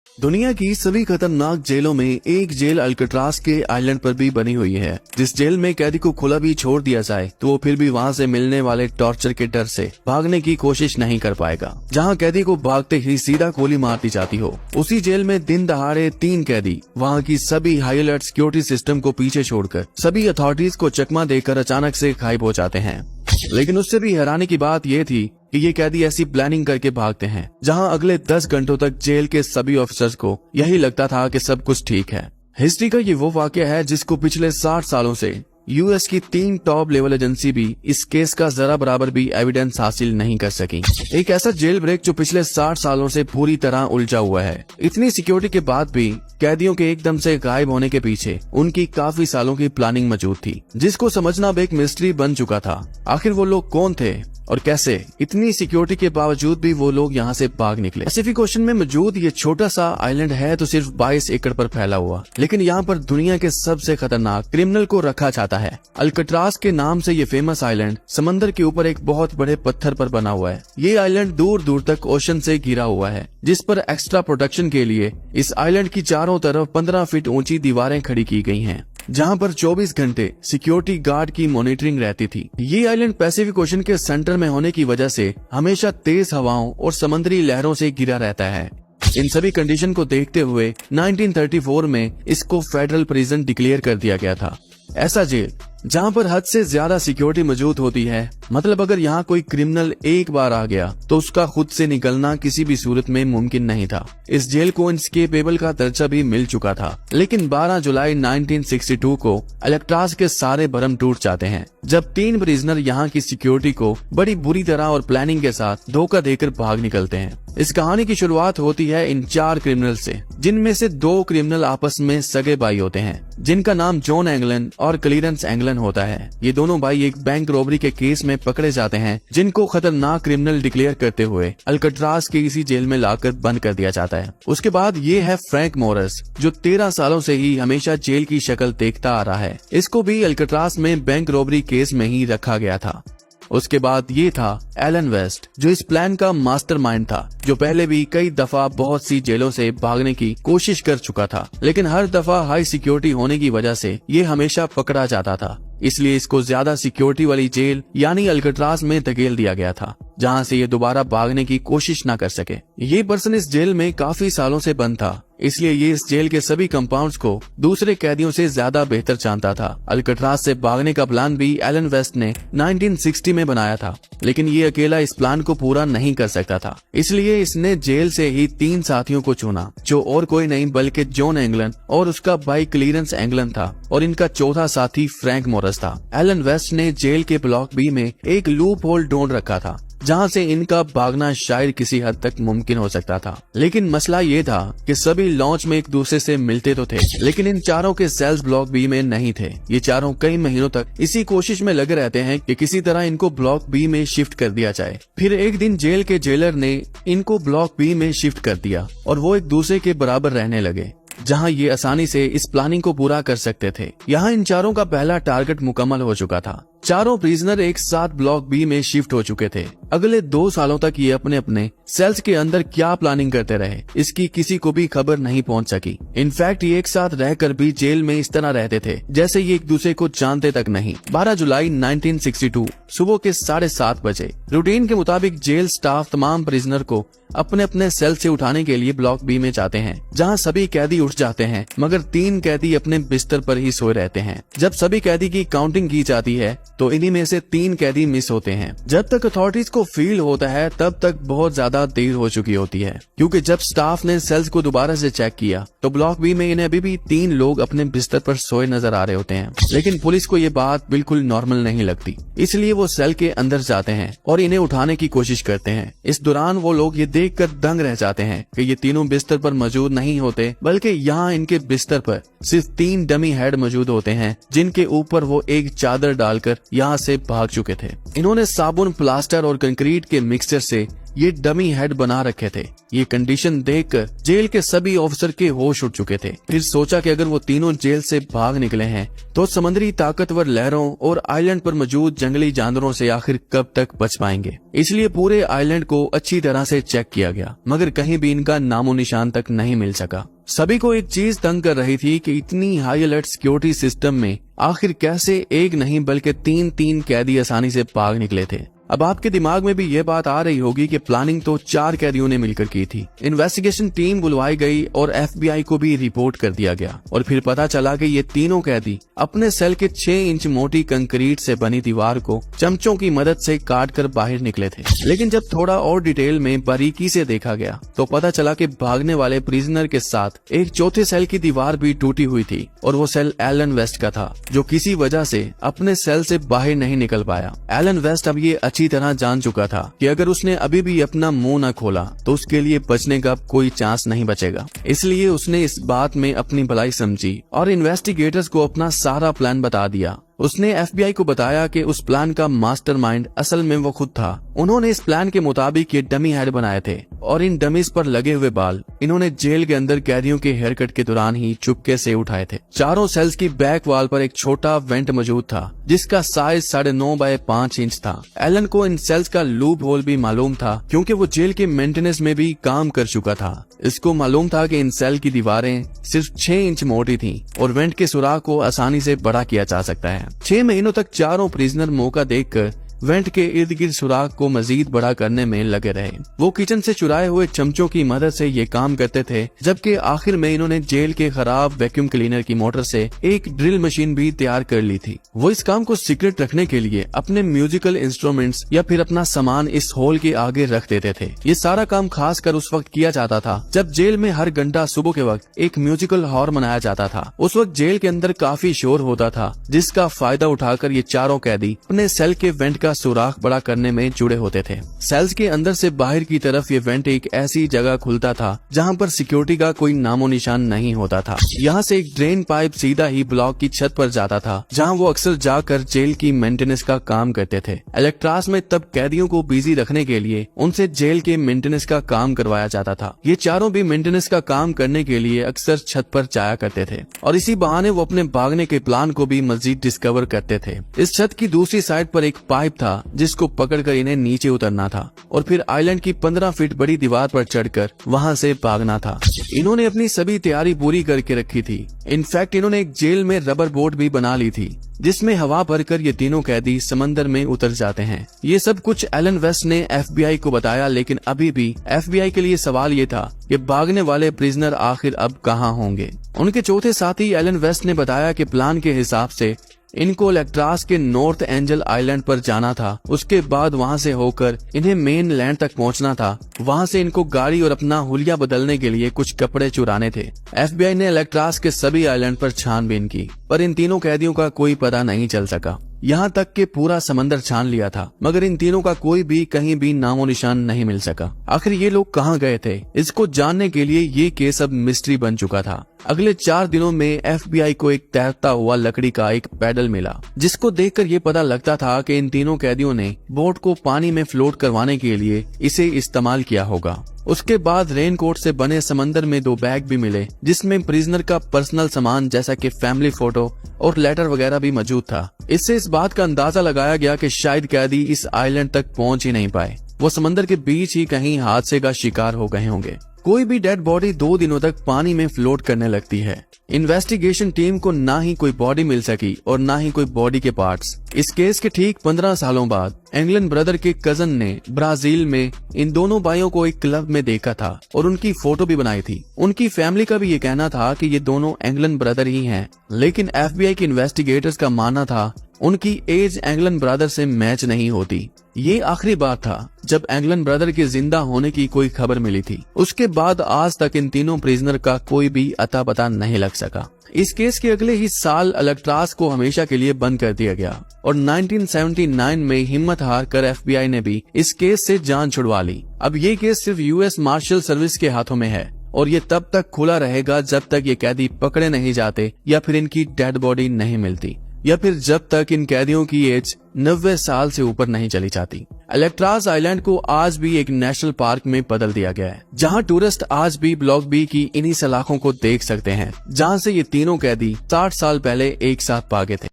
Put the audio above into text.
दुनिया की सभी खतरनाक जेलों में एक जेल अल्काट्राज के आइलैंड पर भी बनी हुई है। जिस जेल में कैदी को खुला भी छोड़ दिया जाए तो वो फिर भी वहाँ से मिलने वाले टॉर्चर के डर से भागने की कोशिश नहीं कर पाएगा। जहाँ कैदी को भागते ही सीधा गोली मार दी जाती हो, उसी जेल में दिन दहाड़े 3 कैदी वहाँ की सभी हाई अलर्ट सिक्योरिटी सिस्टम को पीछे छोड़कर सभी अथॉरिटीज को चकमा देकर अचानक से गायब हो जाते हैं। लेकिन उससे भी हैरानी की बात यह थी कि ये कैदी ऐसी प्लानिंग करके भागते हैं जहां अगले 10 घंटों तक जेल के सभी ऑफिसर्स को यही लगता था कि सब कुछ ठीक है। हिस्ट्री का ये वो वाकया है जिसको पिछले 60 सालों से यूएस की 3 टॉप लेवल एजेंसी भी इस केस का जरा बराबर भी एविडेंस हासिल नहीं कर सकी। एक ऐसा जेल ब्रेक जो पिछले 60 सालों से पूरी तरह उलझा हुआ है। इतनी सिक्योरिटी के बाद भी कैदियों के एकदम से गायब होने के पीछे उनकी काफी सालों की प्लानिंग मौजूद थी, जिसको समझना अब एक मिस्ट्री बन चुका था। आखिर वो लोग कौन थे और कैसे इतनी सिक्योरिटी के बावजूद भी वो लोग यहाँ से भाग निकले। पैसिफिक ओशन में मौजूद ये छोटा सा आइलैंड है तो सिर्फ 22 एकड़ पर फैला हुआ, लेकिन यहाँ पर दुनिया के सबसे खतरनाक क्रिमिनल को रखा जाता है। अल्काट्राज के नाम से ये फेमस आइलैंड समंदर के ऊपर एक बहुत बड़े पत्थर पर बना हुआ है। ये आइलैंड दूर दूर तक ओशन से घिरा हुआ है, जिस पर एक्स्ट्रा प्रोटेक्शन के लिए इस आइलैंड की चारों तरफ 15 फीट ऊंची दीवारें खड़ी की गई हैं, जहां पर 24 घंटे सिक्योरिटी गार्ड की मॉनिटरिंग रहती थी। ये आइलैंड पैसिफिक ओशन के सेंटर में होने की वजह से हमेशा तेज हवाओं और समुद्री लहरों से घिरा रहता है। इन सभी कंडीशन को देखते हुए 1934 में इसको फेडरल प्रिजन डिक्लेयर कर दिया गया था। ऐसा जेल जहां पर हद से ज्यादा सिक्योरिटी मौजूद होती है, मतलब अगर यहाँ कोई क्रिमिनल एक बार आ गया तो उसका खुद से निकलना किसी भी सूरत में मुमकिन नहीं था। इस जेल को इनस्केपेबल का दर्जा भी मिल चुका था, लेकिन 12 जुलाई 1962 को अल्काट्राज के सारे भरम टूट जाते हैं जब 3 प्रिजनर यहाँ की सिक्योरिटी को बड़ी बुरी तरह और प्लानिंग के साथ धोखा देकर भाग निकलते हैं। इस कहानी की शुरुआत होती है इन 4 क्रिमिनल से, जिनमें से 2 क्रिमिनल आपस में सगे भाई होते हैं, जिनका नाम जॉन एंगलन और क्लीरेंस एंगलन होता है। ये दोनों भाई एक बैंक रॉबरी के केस में पकड़े जाते हैं, जिनको खतरनाक क्रिमिनल डिक्लेयर करते हुए अल्काट्राज के इसी जेल में लाकर बंद कर दिया जाता है। उसके बाद ये है फ्रैंक मोरस, जो 13 सालों से ही हमेशा जेल की शक्ल देखता आ रहा है। इसको भी अल्काट्राज में बैंक रॉबरी केस में ही रखा गया था। उसके बाद ये था एलन वेस्ट, जो इस प्लान का मास्टरमाइंड था, जो पहले भी कई दफा बहुत सी जेलों से भागने की कोशिश कर चुका था, लेकिन हर दफा हाई सिक्योरिटी होने की वजह से ये हमेशा पकड़ा जाता था। इसलिए इसको ज्यादा सिक्योरिटी वाली जेल यानी अल्काट्राज में धकेल दिया गया था, जहां से ये दोबारा भागने की कोशिश न कर सके। ये पर्सन इस जेल में काफी सालों से बंद था, इसलिए ये इस जेल के सभी कंपाउंड्स को दूसरे कैदियों से ज्यादा बेहतर जानता था। अल्काट्राज से भागने का प्लान भी एलन वेस्ट ने 1960 में बनाया था, लेकिन ये अकेला इस प्लान को पूरा नहीं कर सकता था। इसलिए इसने जेल से ही 3 साथियों को चुना, जो और कोई नहीं बल्कि जॉन एंगलन और उसका भाई क्लीरेंस एंगलन था, और इनका चौथा साथी फ्रैंक मोरस था। एलन वेस्ट ने जेल के ब्लॉक बी में एक लूप होल ढूंढ रखा था, जहां से इनका भागना शायद किसी हद तक मुमकिन हो सकता था। लेकिन मसला ये था कि सभी लॉन्च में एक दूसरे से मिलते तो थे, लेकिन इन चारों के सेल्स ब्लॉक बी में नहीं थे। ये चारों कई महीनों तक इसी कोशिश में लगे रहते हैं कि किसी तरह इनको ब्लॉक बी में शिफ्ट कर दिया जाए। फिर एक दिन जेल के जेलर ने इनको ब्लॉक बी में शिफ्ट कर दिया और वो एक दूसरे के बराबर रहने लगे, जहां ये आसानी से इस प्लानिंग को पूरा कर सकते थे। यहाँ इन चारों का पहला टारगेट मुकम्मल हो चुका था। चारों प्रिजनर एक साथ ब्लॉक बी में शिफ्ट हो चुके थे। अगले 2 सालों तक ये अपने अपने सेल्स के अंदर क्या प्लानिंग करते रहे, इसकी किसी को भी खबर नहीं पहुंच सकी। इनफैक्ट ये एक साथ रहकर भी जेल में इस तरह रहते थे जैसे ये एक दूसरे को जानते तक नहीं। 12 जुलाई 1962 सुबह के 7:30 बजे रूटीन के मुताबिक जेल स्टाफ तमाम प्रिजनर को अपने अपने सेल से उठाने के लिए ब्लॉक बी में जाते हैं, जहां सभी कैदी उठ जाते हैं, मगर 3 कैदी अपने बिस्तर पर ही सोए रहते हैं। जब सभी कैदी की काउंटिंग की जाती है तो इन्हीं में से 3 कैदी मिस होते हैं। जब तक अथॉरिटीज को फील होता है तब तक बहुत ज्यादा देर हो चुकी होती है, क्योंकि जब स्टाफ ने सेल्स को दोबारा से चेक किया तो ब्लॉक बी में इन्हें अभी भी 3 लोग अपने बिस्तर पर सोए नजर आ रहे होते हैं। लेकिन पुलिस को ये बात बिल्कुल नॉर्मल नहीं लगती, इसलिए वो सेल के अंदर जाते हैं और इन्हें उठाने की कोशिश करते हैं। इस दौरान वो लोग ये देखकर दंग रह जाते हैं कि ये तीनों बिस्तर पर मौजूद नहीं होते, बल्कि यहाँ इनके बिस्तर पर सिर्फ 3 डमी हेड मौजूद होते हैं, जिनके ऊपर वो एक चादर डालकर यहाँ से भाग चुके थे। इन्होंने साबुन, प्लास्टर और कंक्रीट के मिक्सचर से ये डमी हेड बना रखे थे। ये कंडीशन देखकर जेल के सभी ऑफिसर के होश उड़ चुके थे। फिर सोचा कि अगर वो तीनों जेल से भाग निकले हैं तो समुद्री ताकतवर लहरों और आइलैंड पर मौजूद जंगली जानवरों से आखिर कब तक बच पाएंगे। इसलिए पूरे आइलैंड को अच्छी तरह से चेक किया गया, मगर कहीं भी इनका नामो निशान तक नहीं मिल सका। सभी को एक चीज तंग कर रही थी कि इतनी हाई अलर्ट सिक्योरिटी सिस्टम में आखिर कैसे एक नहीं बल्कि तीन कैदी आसानी से भाग निकले थे। अब आपके दिमाग में भी ये बात आ रही होगी कि प्लानिंग तो 4 कैदियों ने मिलकर की थी। इन्वेस्टिगेशन टीम बुलवाई गई और FBI को भी रिपोर्ट कर दिया गया और फिर पता चला कि ये तीनों कैदी अपने सेल के 6 इंच मोटी कंक्रीट से बनी दीवार को चमचों की मदद से काट कर बाहर निकले थे। लेकिन जब थोड़ा और डिटेल में बारीकी से देखा गया तो पता चला कि भागने वाले प्रिजनर के साथ एक चौथे सेल की दीवार भी टूटी हुई थी और वो सेल एलन वेस्ट का था, जो किसी वजह से अपने सेल से बाहर नहीं निकल पाया। एलन वेस्ट अब ये अच्छी तरह जान चुका था कि अगर उसने अभी भी अपना मुंह न खोला तो उसके लिए बचने का कोई चांस नहीं बचेगा। इसलिए उसने इस बात में अपनी भलाई समझी और इन्वेस्टिगेटर्स को अपना सारा प्लान बता दिया। उसने FBI को बताया कि उस प्लान का मास्टरमाइंड असल में वो खुद था। उन्होंने इस प्लान के मुताबिक ये डमी हेड बनाए थे और इन डमीज पर लगे हुए बाल इन्होंने जेल के अंदर कैदियों के हेयर कट के दौरान ही चुपके से उठाए थे। चारों सेल्स की बैक वॉल पर एक छोटा वेंट मौजूद था जिसका साइज 9.5 बाय 5 इंच था। एलन को इन सेल्स का लूप होल भी मालूम था क्योंकि वो जेल के मेंटेनेंस में भी काम कर चुका था। इसको मालूम था कि इन सेल की दीवारें सिर्फ 6 इंच मोटी थी और वेंट के सुराख को आसानी से बड़ा किया जा सकता है। 6 महीनों तक चारों प्रिजनर मौका देखकर वेंट के इर्द गिर्द सुराख को मजीद बड़ा करने में लगे रहे। वो किचन से चुराए हुए चमचों की मदद से ये काम करते थे, जबकि आखिर में इन्होंने जेल के खराब वैक्यूम क्लीनर की मोटर से एक ड्रिल मशीन भी तैयार कर ली थी। वो इस काम को सीक्रेट रखने के लिए अपने म्यूजिकल इंस्ट्रूमेंट्स या फिर अपना सामान इस हॉल के आगे रख देते थे। ये सारा काम खास कर उस वक्त किया जाता था जब जेल में हर घंटा सुबह के वक्त एक म्यूजिकल हॉर्न मनाया जाता था। उस वक्त जेल के अंदर काफी शोर होता था, जिसका फायदा उठाकर ये चारों कैदी अपने सेल के वेंट का सुराख बड़ा करने में जुड़े होते थे। सेल्स के अंदर से बाहर की तरफ ये वेंट एक ऐसी जगह खुलता था जहां पर सिक्योरिटी का कोई नामो निशान नहीं होता था। यहाँ से एक ड्रेन पाइप सीधा ही ब्लॉक की छत पर जाता था, जहां वो अक्सर जाकर जेल की मेंटेनेंस का काम करते थे। इलेक्ट्रास में तब कैदियों को बिजी रखने के लिए उनसे जेल के मेंटेनेंस का काम करवाया जाता था। ये चारों भी मेंटेनेंस का काम करने के लिए अक्सर छत पर जाया करते थे और इसी बहाने वो अपने भागने के प्लान को भी मजीद डिस्कवर करते थे। इस छत की दूसरी साइड पर एक पाइप था जिसको पकड़कर इन्हें नीचे उतरना था और फिर आइलैंड की 15 फीट बड़ी दीवार पर चढ़कर वहां से भागना था। इन्होंने अपनी सभी तैयारी पूरी करके रखी थी। इनफैक्ट इन्होंने एक जेल में रबर बोट भी बना ली थी जिसमें हवा भरकर ये तीनों कैदी समंदर में उतर जाते हैं। ये सब कुछ एलन वेस्ट ने FBI को बताया, लेकिन अभी भी FBI के लिए सवाल ये था कि भागने वाले प्रिजनर आखिर अब कहाँ होंगे। उनके चौथे साथी एलन वेस्ट ने बताया कि प्लान के हिसाब से इनको इलेक्ट्रास के नॉर्थ एंजल आइलैंड पर जाना था। उसके बाद वहां से होकर इन्हें मेन लैंड तक पहुंचना था। वहां से इनको गाड़ी और अपना हुलिया बदलने के लिए कुछ कपड़े चुराने थे। FBI ने इलेक्ट्रास के सभी आइलैंड पर छानबीन की, पर इन तीनों कैदियों का कोई पता नहीं चल सका। यहाँ तक कि पूरा समंदर छान लिया था, मगर इन तीनों का कोई भी कहीं भी नामो निशान नहीं मिल सका। आखिर ये लोग कहाँ गए थे, इसको जानने के लिए ये केस अब मिस्ट्री बन चुका था। अगले 4 दिनों में FBI को एक तैरता हुआ लकड़ी का एक पैडल मिला, जिसको देखकर ये पता लगता था कि इन तीनों कैदियों ने बोट को पानी में फ्लोट करवाने के लिए इसे इस्तेमाल किया होगा। उसके बाद रेनकोट से बने समंदर में 2 बैग भी मिले जिसमें प्रिजनर का पर्सनल सामान जैसा कि फैमिली फोटो और लेटर वगैरह भी मौजूद था। इससे इस बात का अंदाजा लगाया गया कि शायद कैदी इस आइलैंड तक पहुंच ही नहीं पाए, वो समंदर के बीच ही कहीं हादसे का शिकार हो गए होंगे। कोई भी डेड बॉडी 2 दिनों तक पानी में फ्लोट करने लगती है। इन्वेस्टिगेशन टीम को ना ही कोई बॉडी मिल सकी और ना ही कोई बॉडी के पार्ट्स। इस केस के ठीक 15 सालों बाद एंगलन ब्रदर के कजन ने ब्राजील में इन दोनों भाइयों को एक क्लब में देखा था और उनकी फोटो भी बनाई थी। उनकी फैमिली का भी ये कहना था कि ये दोनों एंगलन ब्रदर ही हैं, लेकिन FBI के इन्वेस्टिगेटर्स का मानना था उनकी एज एंगलन ब्रदर से मैच नहीं होती। ये आखिरी बार था जब एंगलन ब्रदर के जिंदा होने की कोई खबर मिली थी। उसके बाद आज तक इन तीनों प्रिजनर का कोई भी अता पता नहीं लग सका। इस केस के अगले ही साल इलेक्ट्रास को हमेशा के लिए बंद कर दिया गया और 1979 में हिम्मत हार कर FBI ने भी इस केस से जान छुड़वा ली। अब ये केस सिर्फ US मार्शल सर्विस के हाथों में है और ये तब तक खुला रहेगा जब तक ये कैदी पकड़े नहीं जाते या फिर इनकी डेड बॉडी नहीं मिलती या फिर जब तक इन कैदियों की एज 90 साल से ऊपर नहीं चली जाती। अल्काट्राज आइलैंड को आज भी एक नेशनल पार्क में बदल दिया गया है, जहां टूरिस्ट आज भी ब्लॉक बी की इन्हीं सलाखों को देख सकते हैं, जहां से ये तीनों कैदी 60 साल पहले एक साथ भागे थे।